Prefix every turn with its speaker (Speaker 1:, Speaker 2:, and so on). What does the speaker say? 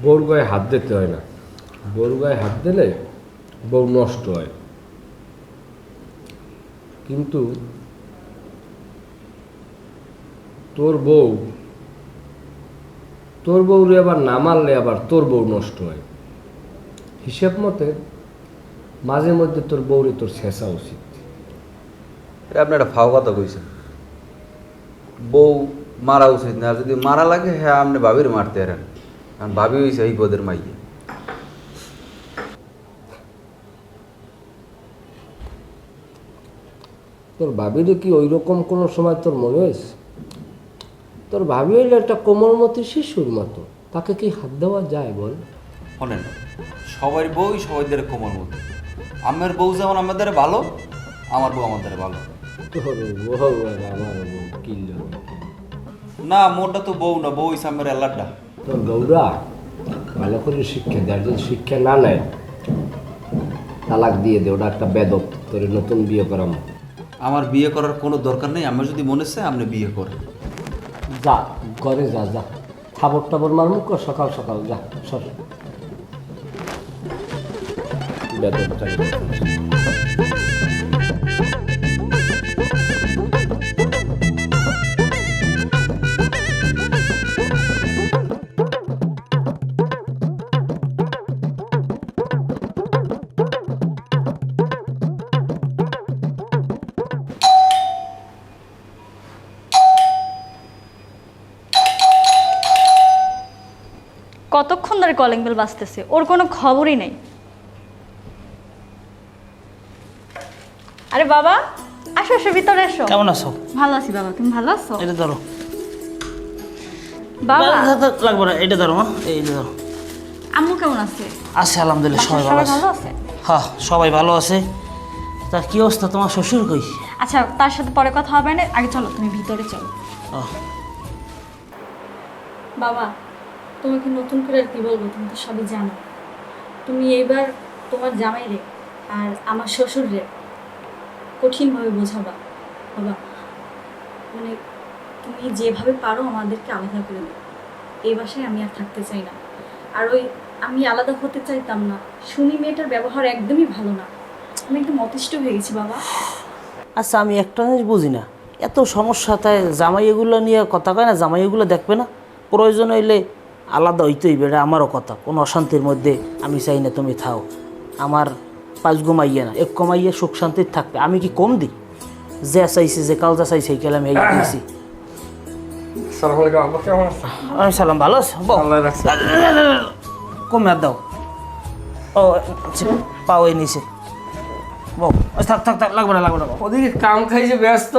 Speaker 1: বউর গায়ে হাত দিতে হয় না, বউর গায়ে হাত দিলে বউ নষ্ট হয়। কিন্তু তোর বউরে আবার না মারলে আবার তোর বউ নষ্ট হয়। হিসেব মতে মাঝে মধ্যে তোর বউরে তোর শেষা উচিত।
Speaker 2: এটা আপনি একটা ফাও কথা কইছেন। বউ মারা উচিত না, আর যদি মারা লাগে হ্যাঁ আপনি ভাবির মারতে পারেন, কারণ ভাবি হয়েছে এই পদের মাইয়ে।
Speaker 1: তোর ভাবিরে কি ওই রকম কোনো সময় তোর মনে হয়েছে? তোর ভাবি হইলে একটা কোমলমতি শিশুর মতো, তাকে কি হাত দেওয়া যায় বল?
Speaker 2: শোনেন, সবার বউই সবাইদের কোমল মতো। আমার বউ যেমন আমাদের ভালো, আমার বউ আমাদের ভালো
Speaker 1: তোর বউ আর আমার বউ কিনল
Speaker 2: না। মোরটা তো বউ না, বউ হইছে আমার এলাড্ডা।
Speaker 1: তোর বউরা ভালো করে শিক্ষা দেয়, যদি শিক্ষা না নেয় তালাক দিয়ে দে, ওটা একটা বেদব। তোর নতুন বিয়ে করাম।
Speaker 2: আমার বিয়ে করার কোনো দরকার নেই, আমার যদি মনে চায় আপনি বিয়ে করেন।
Speaker 1: যা ঘরে যা, যা থাবর টাবর মারমুখ কর, সকাল সকাল যা সর। বেদব চাকরি।
Speaker 3: কতক্ষণ ধরে কলিং বেল বাজতেছে, ওর কোনো খবরই নেই। আরে বাবা, আসো আসো, ভিতরে এসো।
Speaker 4: কেমন আছো?
Speaker 3: ভালো আছি বাবা, তুমি ভালো আছো?
Speaker 4: এটা ধরো।
Speaker 3: বাবা
Speaker 4: লাগবে না, এটা ধরো মা, এই ধরো।
Speaker 3: আম্মু কেমন আছে?
Speaker 4: আছে আলহামদুলিল্লাহ,
Speaker 3: বাসার
Speaker 4: সবাই ভালো
Speaker 3: সবাই
Speaker 4: আছে।
Speaker 3: ভালো আছে?
Speaker 4: হ্যাঁ সবাই ভালো আছে। তা কি অবস্থা তোমার শ্বশুর কই?
Speaker 3: আচ্ছা, তার সাথে পরে কথা হবে না, আগে চলো তুমি ভিতরে চলো। বাবা, তোমাকে নতুন করে আর কি বলবো, তুমি তো সবই জানো। তুমি এইবার তোমার জামাই রে আর আমার শ্বশুর রে কঠিনভাবে বোঝাবা বাবা। মানে তুমি যেভাবে পারো আমাদেরকে আলাদা করে দাও। এই বাসায় আমি আর থাকতে চাই না। আর ওই আমি আলাদা হতে চাইতাম না, শুনি মেয়েটার ব্যবহার একদমই ভালো না। আমি একদম অতিষ্ঠ হয়ে গেছি বাবা।
Speaker 4: আচ্ছা আমি একটা জিনিস বুঝি না, এত সমস্যা তাই জামাই এগুলো নিয়ে কথা কয় না? জামাই এগুলো দেখবে না? প্রয়োজন হইলে আলাদা হইতেই বেড়ে আমারও কথা, কোনো অশান্তির মধ্যে আমি চাই না তুমি থাও। আমার 5 ঘুমাইয়ে না, 1 কমাইয়ে সুখ শান্তির থাকবে। আমি কি কম দিই? যে চাইছি, যে কাল যা চাইছি সেই কাল আমি এই দিয়েছি। আমি সালাম, ভালো আছো? কমে আর দাও। ও পাও এই নিচে বউ। থাক থাক থাক, লাগবে না লাগবে না।
Speaker 1: ওদিকে কাম খাইছে ব্যস্ত,